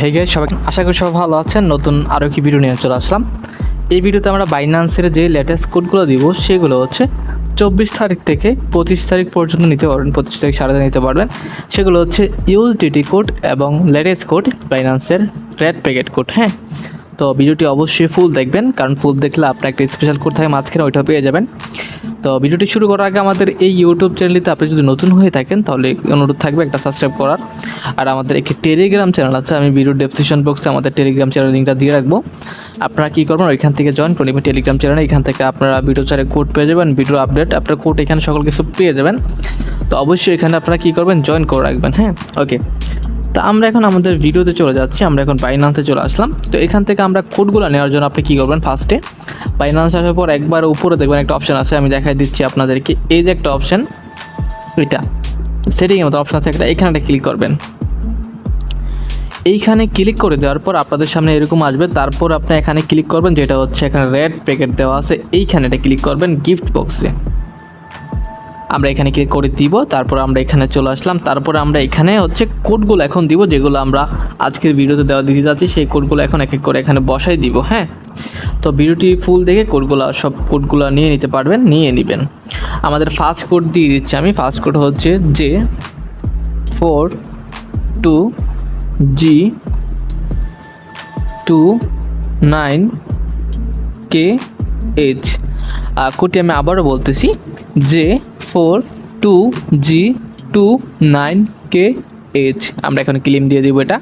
Hey guys, সবাই আশা করি সবাই ভালো আছেন। নতুন আরও একটি ভিডিও নিয়ে চলে আসলাম। এই ভিডিওতে আমরা বাইন্যান্সের যে লেটেস্ট কোডগুলো দিব সেগুলো হচ্ছে 24 তারিখ থেকে 25 তারিখ পর্যন্ত নিতে পারবেন, 25 তারিখ সারাদিন নিতে পারবেন। সেগুলো হচ্ছে ইউএসডিটি কোড এবং লেটেস্ট কোড বাইন্যান্সের রেড প্যাকেট কোড। হ্যাঁ, তো ভিডিওটি অবশ্যই ফুল দেখবেন, কারণ ফুল দেখলে আপনার একটা স্পেশাল কোড থাকে মাঝখানে, ওইটা পেয়ে যাবেন। তো ভিডিওটি শুরু করার আগে আমাদের এই ইউটিউব চ্যানেলটিতে আপনি যদি নতুন হয়ে থাকেন তাহলে অনুরোধ থাকবে একটা সাবস্ক্রাইব করার। আর আমাদের একটি টেলিগ্রাম চ্যানেল আছে, আমি ভিডিওর ডেসক্রিপশন বক্সে আমাদের টেলিগ্রাম চ্যানেল লিঙ্কটা দিয়ে রাখবো। আপনারা কী করবেন, ওইখান থেকে জয়েন করে নেবেন টেলিগ্রাম চ্যানেলে। এখান থেকে আপনারা ভিডিও চ্যানেলে কোড পেয়ে যাবেন, ভিডিও আপডেট, আপনার কোড এখানে সকল কিছু পেয়ে যাবেন। তো অবশ্যই এখানে আপনারা কী করবেন, জয়েন করে রাখবেন। হ্যাঁ, ওকে। তো আমরা এখন আমাদের ভিডিওতে চলে যাচ্ছি। আমরা এখন বাইন্যান্সে চলে আসলাম। তো এখান থেকে আমরা কোডগুলো নেওয়ার জন্য আপনি কী করবেন, ফার্স্টে বাইন্যান্স আসার পর একবার উপরে দেখবেন একটা অপশান আছে, আমি দেখাই দিচ্ছি আপনাদেরকে। এই যে একটা অপশান, এটা সেটিংয়ের মতো অপশান আছে একটা, এখানে একটা ক্লিক করবেন। এইখানে ক্লিক করে দেওয়ার পর আপনাদের সামনে এরকম আসবে। তারপর আপনি এখানে ক্লিক করবেন, যেটা হচ্ছে এখানে রেড প্যাকেট দেওয়া আছে, এইখানে এটা ক্লিক করবেন গিফট বক্সে। আমরা এখানে ক্লিক করে দিব। তারপর আমরা এখানে চলে আসলাম। তারপর আমরা এখানে হচ্ছে কোডগুলো এখন দিব, যেগুলো আমরা আজকের ভিডিওতে দিতে যাচ্ছি। সেই কোডগুলো এখন এক এক করে এখানে বসাই দিব। হ্যাঁ, তো ভিডিওটি ফুল দেখে সব কোডগুলো নিয়ে নিতে পারবেন, নিয়ে নেবেন। আমাদের ফার্স্ট কোড দিয়ে দিচ্ছি আমি। ফার্স্ট কোড হচ্ছে J42G29KH। কোডটি আমি আবারও বলতেছি, J42G29KH। আমরা এখানে ক্লিম দিয়ে দিব এটা।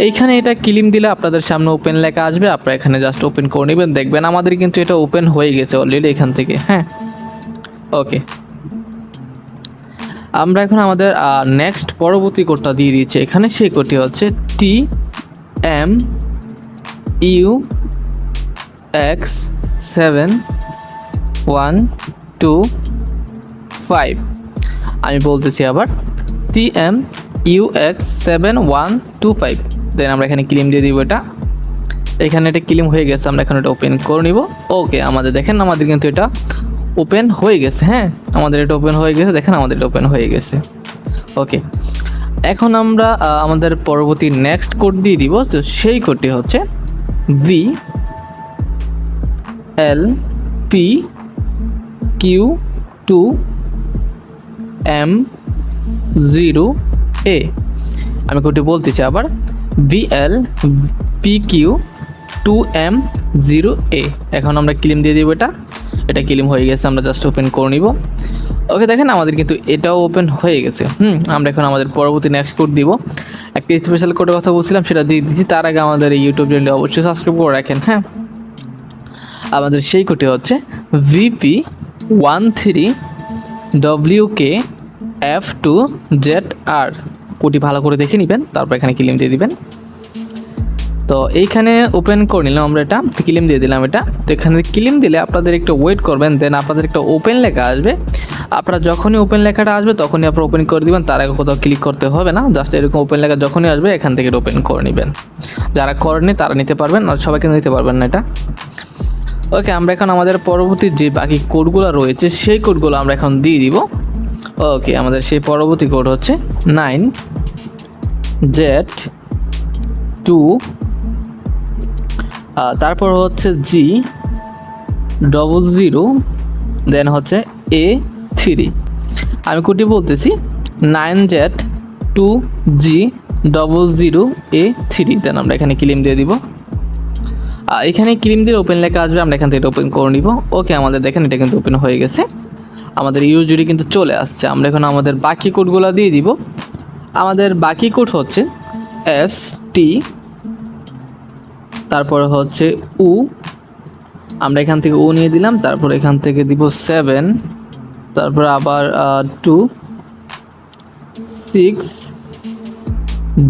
এইখানে এটা ক্লিম দিলে আপনাদের সামনে ওপেন লেখা আসবে, আপনারা এখানে জাস্ট ওপেন করে নেবেন। দেখবেন আমাদের কিন্তু এটা ওপেন হয়ে গেছে অলরেডি এখান থেকে। হ্যাঁ, ওকে। আমরা এখন আমাদের নেক্সট পরবর্তী কোডটা দিয়ে দিচ্ছি এখানে। সেই কোডটি হচ্ছে TMUX7125। আমি বলতেছি আবার, TMUX7125। দেন আমরা এখানে ক্লিম দিয়ে দিব এটা। এখানে এটা ক্লিম হয়ে গেছে, আমরা এখন এটা ওপেন করে নিব। ওকে, আমাদের দেখেন আমাদের কিন্তু এটা ওপেন হয়ে গেছে। হ্যাঁ, আমাদের এটা ওপেন হয়ে গেছে, দেখেন আমাদের এটা ওপেন হয়ে গেছে। ওকে, এখন আমরা আমাদের পরবর্তী নেক্সট কোড দিয়ে দিব। তো সেই কোডটি হচ্ছে VLPQ2M0A। আমি কোডটি বলতেছি আবার, VLPQ2M0A। এখন আমরা ক্লিম দিয়ে দিব এটা। এটা ক্লিম হয়ে গেছে, আমরা জাস্ট ওপেন করে নিব। ওকে, দেখেন আমাদের কিন্তু এটাও ওপেন হয়ে গেছে। আমরা এখন আমাদের পরবর্তী নেক্সট কোড দিব। একটা স্পেশাল কোডের কথা বলছিলাম, সেটা দিয়ে দিচ্ছি। তার আগে আমাদের এই ইউটিউব চ্যানেলটি অবশ্যই সাবস্ক্রাইব করে রাখেন। হ্যাঁ, আমাদের সেই কোডটি হচ্ছে VP13WKF2ZR। কোডটি ভালো করে দেখে নেবেন, তারপর এখানে ক্লিম দিয়ে দিবেন। তো এইখানে ওপেন করে নিলাম আমরা, এটা ক্লিম দিয়ে দিলাম এটা। তো এখানে ক্লিম দিলে আপনাদের একটু ওয়েট করবেন, দেন আপনাদের একটা ওপেন লেখা আসবে। আপনারা যখনই ওপেন লেখাটা আসবে তখনই আপনারা ওপেন করে দিবেন, তার আগে কোথাও ক্লিক করতে হবে না। জাস্ট এরকম ওপেন লেখা যখনই আসবে এখান থেকে ওপেন করে নেবেন। যারা করেননি তারা নিতে পারবেন, আর সবাইকে নিতে পারবেন না এটা। ওকে, আমরা এখন আমাদের পরবর্তী যে বাকি কোডগুলো রয়েছে সেই কোডগুলো আমরা এখন দিয়ে দিব। ওকে, আমাদের সেই পরবর্তী কোড হচ্ছে 9Z2, তারপর হচ্ছে G00, দেন হচ্ছে A3। আমি কোডটি বলতেছি, 9Z2G00A3। দেন আমরা এখানে ক্লিম দিয়ে দিব। এখানে ক্লিম দিয়ে ওপেন লেখা আসবে, আমরা এখান থেকে ওপেন করে নিব। ওকে, আমাদের দেখেন এটা কিন্তু ওপেন হয়ে গেছে, আমাদের ইউএসডি কিন্তু চলে আসছে। আমরা এখন আমাদের বাকি কোডগুলো দিয়ে দিব। আমাদের বাকি কোড হচ্ছে ST, তারপরে হচ্ছে U। আমরা এখান থেকে U নিয়ে দিলাম, তারপর এখান থেকে দিব 7, তারপর আবার 2 6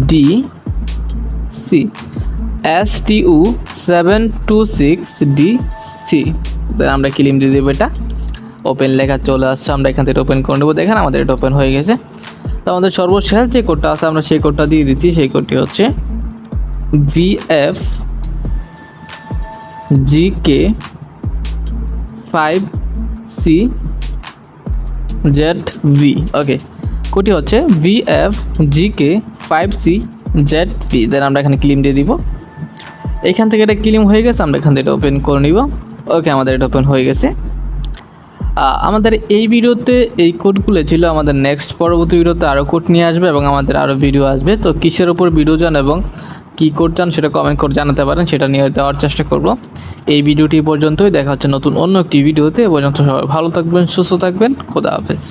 DC, STU726DC। আমরা ক্লিম দিয়ে দেবো এটা। ওপেন লেখা চলে আসছে, আমরা এখান থেকে ওপেন করে নেবো। দেখেন আমাদের এটা ওপেন হয়ে গেছে। তো আমাদের সর্বশেষ যে কোডটা আছে আমরা সেই কোডটা দিয়ে দিচ্ছি। সেই কোডটি হচ্ছে VFGK5CZV। ওকে, কোডটি হচ্ছে VFGK5CZV। ZP, দেন আমরা এখানে ক্লেম দিয়ে দিব। এখান থেকে এটা ক্লেম হয়ে গেছে, আমরা এখান থেকে এটা ওপেন করে নিব। ওকে, আমাদের এটা ওপেন হয়ে গেছে। আমাদের এই ভিডিওতে এই কোডগুলো ছিল। আমাদের নেক্সট পরবর্তী ভিডিওতে আরও কোড নিয়ে আসবে এবং আমাদের আরও ভিডিও আসবে। তো কিসের উপর ভিডিও চান এবং কী কোড চান সেটা কমেন্ট করে জানাতে পারেন, সেটা নিয়ে দেওয়ার চেষ্টা করব। এই ভিডিওটি পর্যন্তই, দেখা হচ্ছে নতুন অন্য একটি ভিডিওতে। পর্যন্ত সবাই ভালো থাকবেন, সুস্থ থাকবেন, খোদা হাফেজ।